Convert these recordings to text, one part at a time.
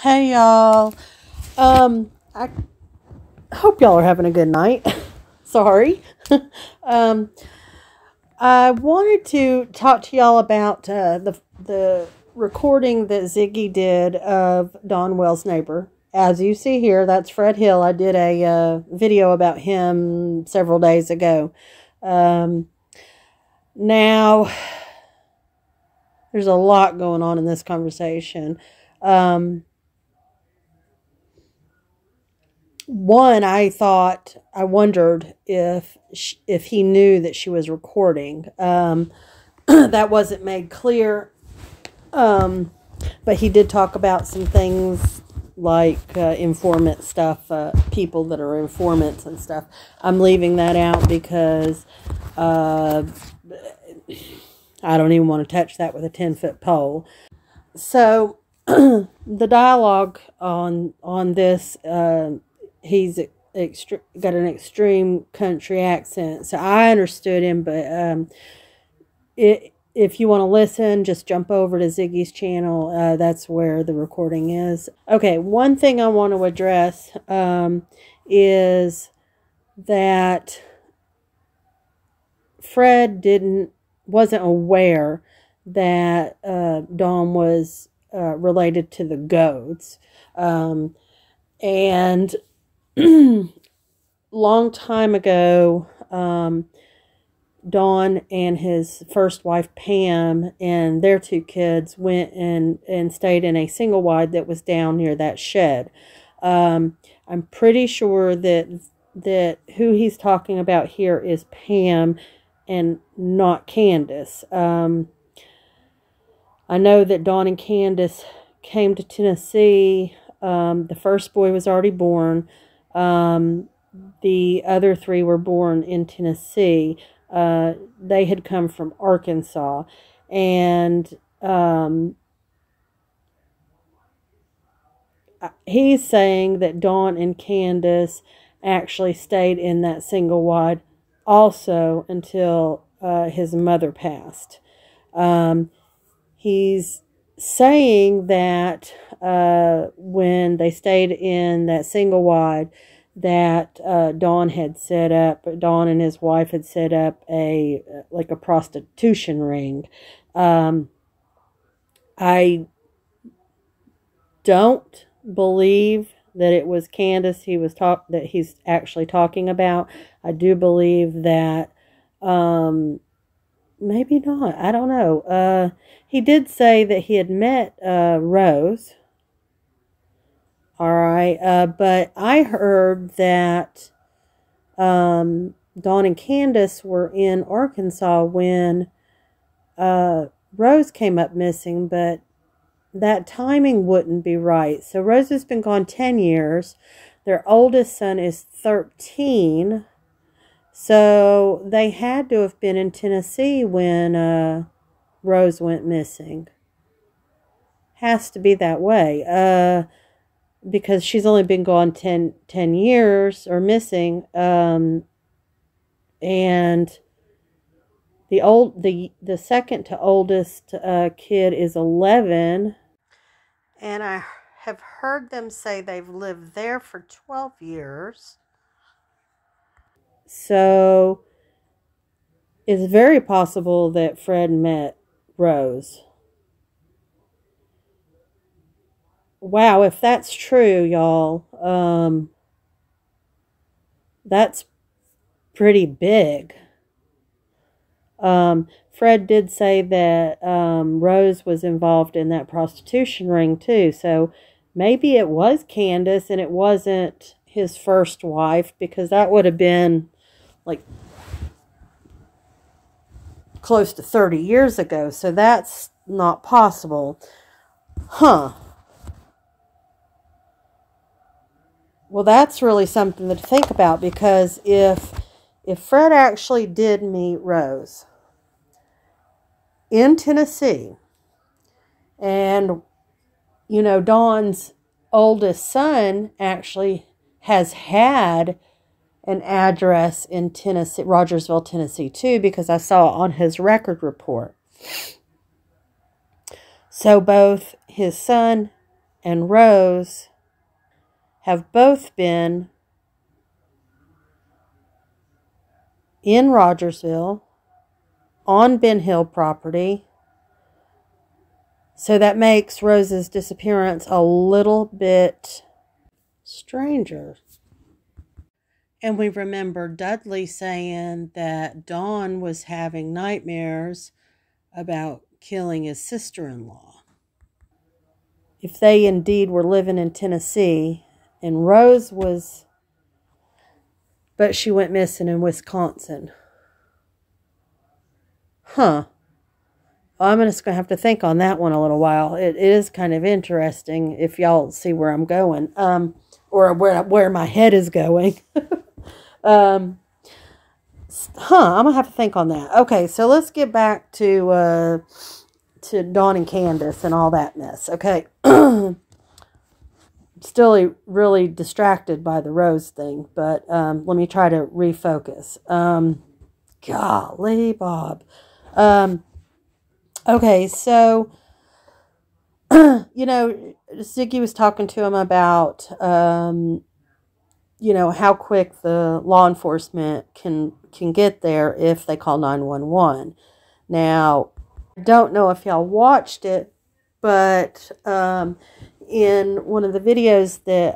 Hey y'all. I hope y'all are having a good night. Sorry. um, I wanted to talk to y'all about the recording that Ziggy did of Dawn Wells' neighbor. As you see here, that's Fred Hill. I did a video about him several days ago. Now, there's a lot going on in this conversation. One, I wondered if he knew that she was recording. That wasn't made clear. But he did talk about some things like informant stuff, people that are informants and stuff. I'm leaving that out because I don't even want to touch that with a 10-foot pole. So the dialogue on this, he's got an extreme country accent, so I understood him, but if you want to listen, just jump over to Ziggy's channel. That's where the recording is. Okay, one thing I want to address is that Fred wasn't aware that Dawn was related to the Goads. And long time ago, Dawn and his first wife Pam and their two kids went and stayed in a single wide that was down near that shed. I'm pretty sure that who he's talking about here is Pam and not Candace. I know that Dawn and Candace came to Tennessee. The first boy was already born. The other three were born in Tennessee. They had come from Arkansas, and he's saying that Dawn and Candace actually stayed in that single wide also until his mother passed. He's saying that when they stayed in that single wide, that Dawn and his wife had set up a prostitution ring. I don't believe that it was Candace that he's actually talking about. I do believe that maybe not. I don't know. He did say that he had met Rose. All right, but I heard that Dawn and Candace were in Arkansas when Rose came up missing, but that timing wouldn't be right. So Rose has been gone 10 years. Their oldest son is 13. So they had to have been in Tennessee when Rose went missing. Has to be that way. Because she's only been gone 10 years or missing. And the second to oldest kid is 11. And I have heard them say they've lived there for 12 years. So it's very possible that Fred met Rose. Wow, if that's true, y'all, that's pretty big. Fred did say that Rose was involved in that prostitution ring too, so maybe it was Candace and it wasn't his first wife, because that would have been like close to 30 years ago, so that's not possible. Huh. Well, that's really something to think about, because if Fred actually did meet Rose in Tennessee, and, Dawn's oldest son actually has had an address in Tennessee, Rogersville, Tennessee, too, because I saw it on his record report. So both his son and Rose have both been in Rogersville on Ben Hill property. So that makes Rose's disappearance a little bit stranger. And we remember Dudley saying that Dawn was having nightmares about killing his sister-in-law. If they indeed were living in Tennessee, and Rose was, but she went missing in Wisconsin. Huh. I'm just going to have to think on that one a little while. It is kind of interesting if y'all see where I'm going, or where my head is going. I'm going to have to think on that. Okay, so let's get back to Dawn and Candace and all that mess. Okay. Still really distracted by the Rose thing, but let me try to refocus. Golly, Bob. Okay, so, Ziggy was talking to him about, how quick the law enforcement can get there if they call 911. Now, I don't know if y'all watched it, but in one of the videos that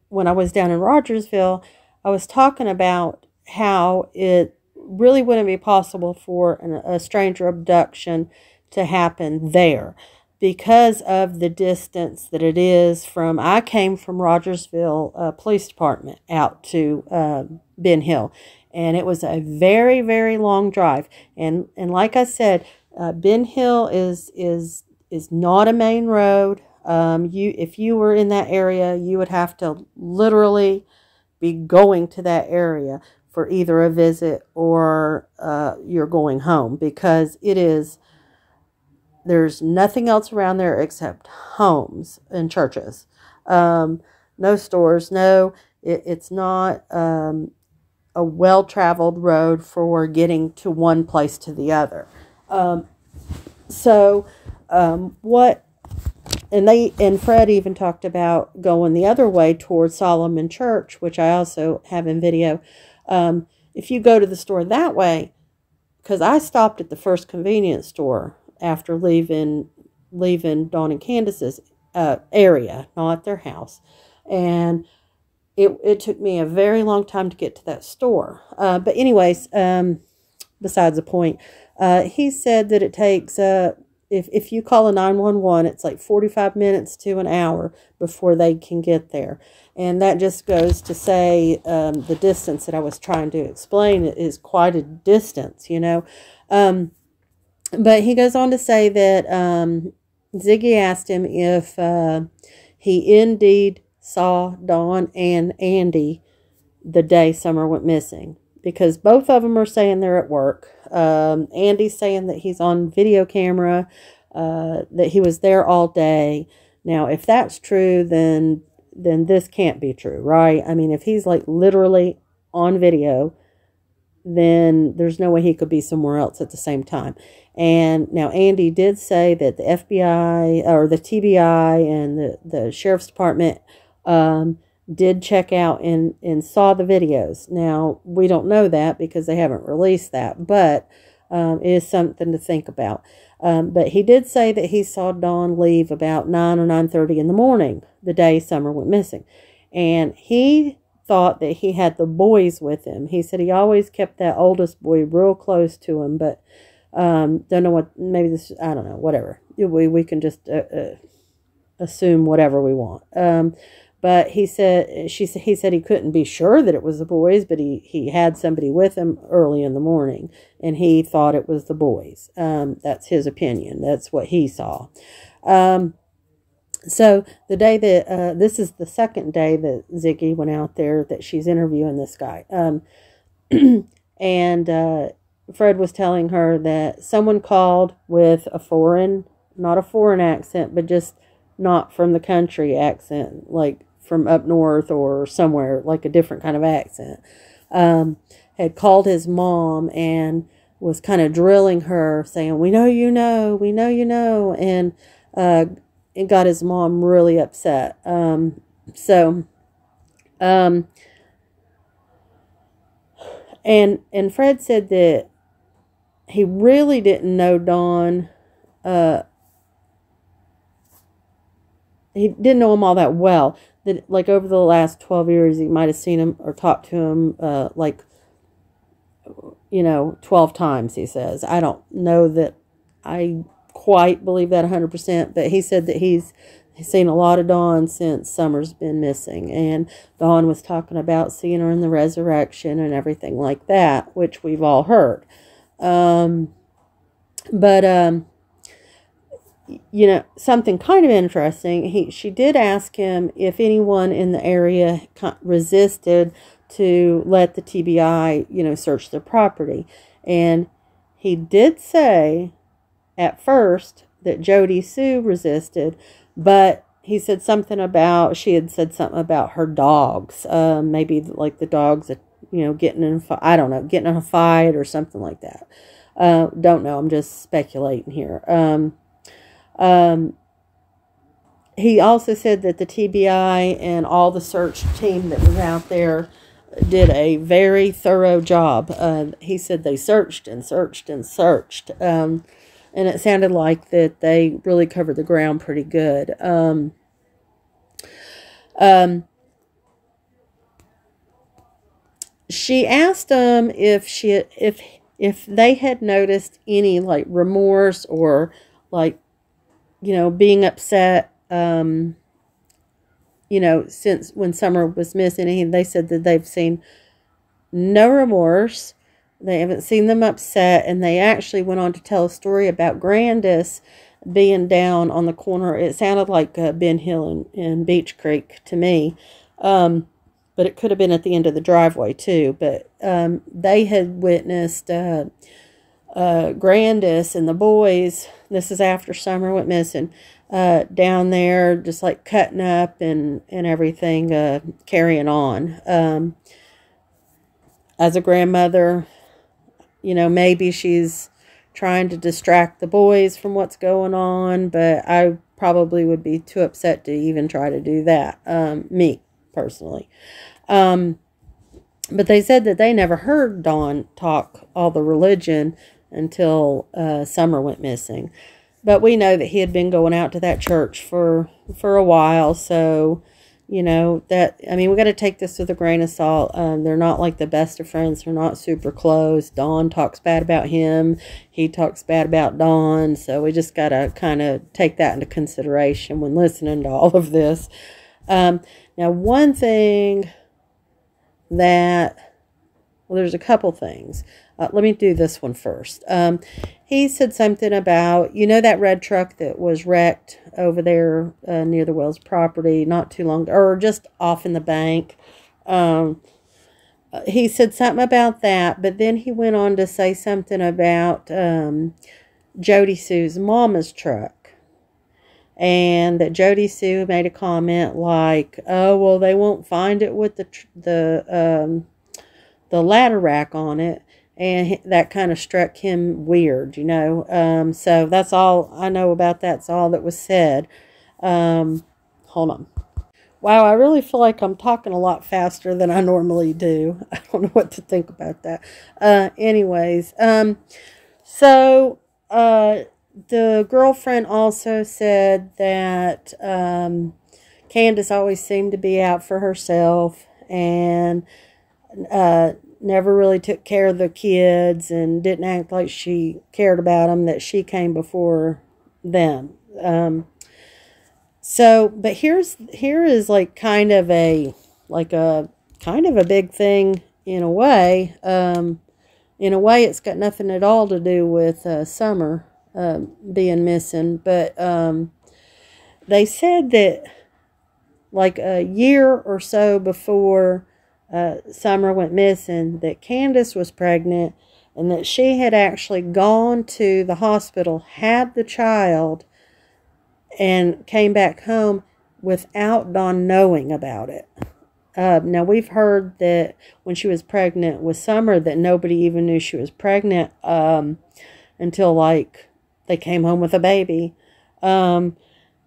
when I was down in Rogersville, I was talking about how it really wouldn't be possible for a stranger abduction to happen there because of the distance that it is from. I came from Rogersville Police Department out to Ben Hill, and it was a very, very long drive. And like I said, Ben Hill is not a main road. If you were in that area, you would have to literally be going to that area for either a visit or you're going home, because there's nothing else around there except homes and churches. No stores, it's not a well-traveled road for getting to one place to the other. And Fred even talked about going the other way towards Solomon Church, which I also have in video. If you go to the store that way, because I stopped at the first convenience store after leaving Dawn and Candace's area, not their house, and it took me a very long time to get to that store. But anyways, besides the point, he said that it takes if you call a 911, it's like 45 minutes to an hour before they can get there. And that just goes to say the distance that I was trying to explain is quite a distance, But he goes on to say that Ziggy asked him if he indeed saw Dawn and Andy the day Summer went missing. Because both of them are saying they're at work. Andy's saying that he's on video camera, that he was there all day. Now, if that's true, then this can't be true, right? I mean, if he's like literally on video, then there's no way he could be somewhere else at the same time. And now Andy did say that the FBI or the TBI and the Sheriff's Department did check out and saw the videos. Now, we don't know that because they haven't released that, but it is something to think about. But he did say that he saw Dawn leave about 9 or 9:30 in the morning the day Summer went missing. And he thought that he had the boys with him. He said he always kept that oldest boy real close to him, but don't know what, maybe this, I don't know, whatever. We can just assume whatever we want. But he said he couldn't be sure that it was the boys, but he had somebody with him early in the morning, and he thought it was the boys. That's his opinion. That's what he saw. So the day that, this is the second day that Ziggy went out there that she's interviewing this guy. And Fred was telling her that someone called with not a foreign accent, but just not from the country accent, like from up north or somewhere, like a different kind of accent, had called his mom and was kind of drilling her, saying, we know you know, and it got his mom really upset. So, and Fred said that he really didn't know Don. He didn't know him all that well. That, like, over the last 12 years, he might have seen him or talked to him, like, 12 times, he says. I don't know that I quite believe that 100%, but he said that he's seen a lot of Dawn since Summer's been missing. And Dawn was talking about seeing her in the resurrection and everything like that, which we've all heard. Something kind of interesting, she did ask him if anyone in the area resisted to let the TBI, search the property. And he did say at first that Jody Sue resisted, but she had said something about her dogs, maybe like the dogs, getting in a fight or something like that. Don't know. I'm just speculating here. He also said that the TBI and all the search team that was out there did a very thorough job. He said they searched and searched and searched. And it sounded like that they really covered the ground pretty good. She asked them if they had noticed any, like, remorse or, like, being upset, since when Summer was missing. And they said that they've seen no remorse. They haven't seen them upset. And they actually went on to tell a story about Grandis being down on the corner. It sounded like Ben Hill and Beach Creek to me. But it could have been at the end of the driveway too. But they had witnessed Grandis and the boys, this is after Summer went missing, down there just like cutting up and everything, carrying on. As a grandmother, maybe she's trying to distract the boys from what's going on, but I probably would be too upset to even try to do that, me personally. But they said that they never heard Don talk all the religion until Summer went missing. But we know that he had been going out to that church for a while. So, we got to take this with a grain of salt. They're not like the best of friends. They're not super close. Don talks bad about him. He talks bad about Don. So we just got to kind of take that into consideration when listening to all of this. Now, one thing there's a couple things. Let me do this one first. He said something about, that red truck that was wrecked over there near the Wells property not too long, or just off in the bank. He said something about that, but then he went on to say something about Jody Sue's mama's truck. And that Jody Sue made a comment like, oh, well, they won't find it with the ladder rack on it. And that kind of struck him weird, So that's all I know about that. That's all that was said. Hold on. Wow, I really feel like I'm talking a lot faster than I normally do. I don't know what to think about that. Anyways, the girlfriend also said that Candace always seemed to be out for herself and never really took care of the kids and didn't act like she cared about them, that she came before them. But here is like kind of a big thing in a way. In a way, it's got nothing at all to do with Summer being missing, but they said that like a year or so before Summer went missing, that Candace was pregnant and that she had actually gone to the hospital, had the child, and came back home without Don knowing about it. Now, we've heard that when she was pregnant with Summer that nobody even knew she was pregnant until, like, they came home with a baby.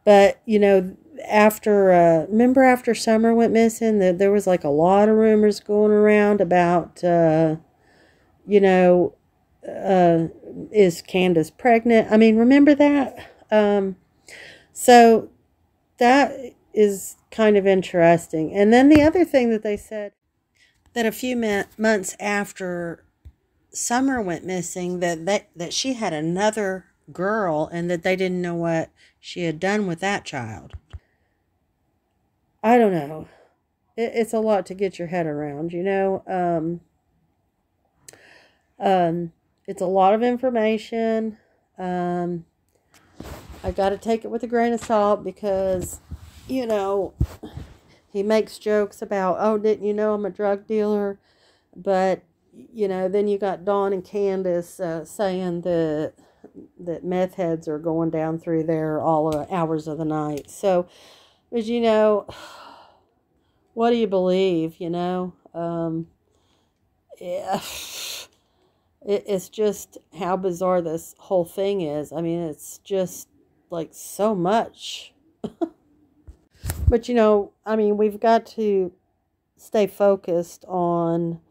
But, you know, remember after Summer went missing, there was like a lot of rumors going around about, you know, uh, is Candace pregnant? I mean, remember that? So that is kind of interesting. And then the other thing that they said, that a few months after Summer went missing, that she had another girl and that they didn't know what she had done with that child. I don't know. It's a lot to get your head around, you know. It's a lot of information. Um, I got to take it with a grain of salt because, you know, he makes jokes about, oh, didn't you know I'm a drug dealer? But, you know, then you got Dawn and Candace saying that meth heads are going down through there all the hours of the night. So, as you know, what do you believe, you know? Yeah. It's just how bizarre this whole thing is. I mean, it's just like so much. But, you know, I mean, we've got to stay focused on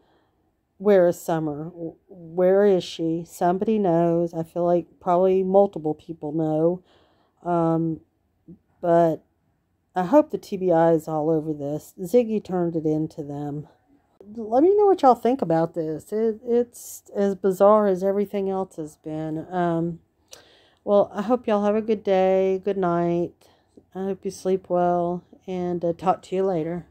where is Summer? Where is she? Somebody knows. I feel like probably multiple people know. Um, but I hope the TBI is all over this. Ziggy turned it into them. Let me know what y'all think about this. It's as bizarre as everything else has been. Well, I hope y'all have a good day, good night. I hope you sleep well, and talk to you later.